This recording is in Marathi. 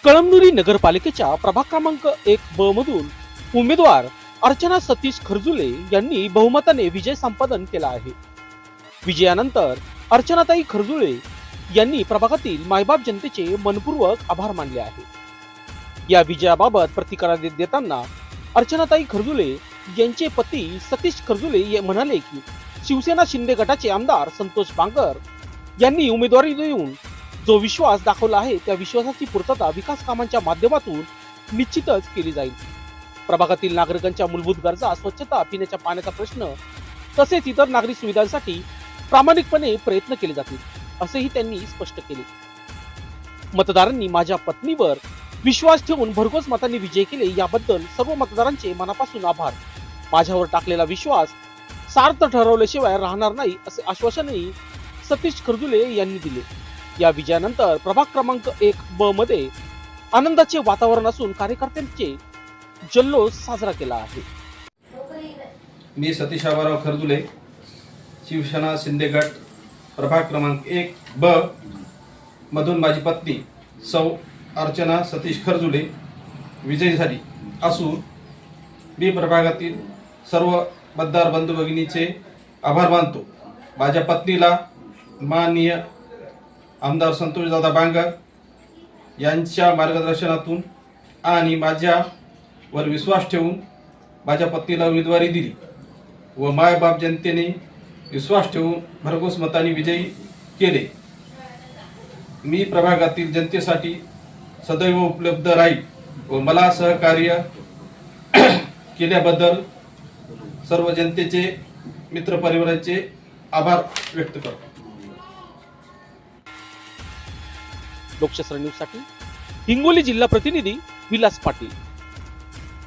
कळमनुरी नगरपालिकेच्या प्रभाग क्रमांक 1 ब मधून उमेदवार अर्चना सतीश खरजुले यांनी बहुमताने विजय संपादन केला आहे। विजयानंतर अर्चनाताई खरजुले यांनी प्रभागातील मायबाप जनतेचे मनपूर्वक आभार मानले आहे। या विजयाबाबत प्रतिक्रिया देताना अर्चनाताई खरजुले यांचे पती सतीश खरजुले म्हणाले की शिवसेना शिंदे गटाचे आमदार संतोष बांगर यांनी उमेदवारी देऊन जो विश्वास दाखवला आहे त्या विश्वासाची पूर्तता विकास कामांच्या माध्यमातून निश्चितच केली जाईल। प्रभागातील नागरिकांच्या मूलभूत गरजा, स्वच्छता, पिण्याच्या पाण्याचा प्रश्न तसेच इतर नागरिक सुविधांसाठी प्रामाणिकपणे प्रयत्न केले जातील असेही त्यांनी स्पष्ट केले। मतदारांनी माझ्या पत्नीवर विश्वास ठेवून भरघोस मतांनी विजय केले याबद्दल सर्व मतदारांचे मनापासून आभार। माझ्यावर टाकलेला विश्वास सार्थ ठरवल्याशिवाय राहणार नाही असे आश्वासनही सतीश खरजुले यांनी दिले। या विजयानंतर प्रभाग क्रमांक 1 ब मध्ये आनंदाचे वातावरण असून कार्यकर्त्यांचे जल्लोष साजरा केला आहे। मी सतीश आबाराव खरजुले, शिवसेना शिंदे गट प्रभाग क्रमांक 1 ब मधून माझी पत्नी सौ अर्चना सतीश खरजुले विजयी झाली असून मी प्रभागातील सर्व मतदार बंधू भगिनीचे आभार मानतो। माझ्या पत्नीला माननीय आमदार संतोषदादा बांगर यांच्या मार्गदर्शनातून आणि माझ्यावर विश्वास ठेवून माझ्या पत्नीला उमेदवारी दिली व मायबाप जनतेने विश्वास ठेवून भरघोस मतांनी विजयी केले। मी प्रभागातील जनतेसाठी सदैव उपलब्ध राहील व मला सहकार्य केल्याबद्दल सर्व जनतेचे मित्रपरिवाराचे आभार व्यक्त करतो। लोकशास्त्र न्यूज साठी हिंगोली जिल्हा प्रतिनिधी विलास पाटील।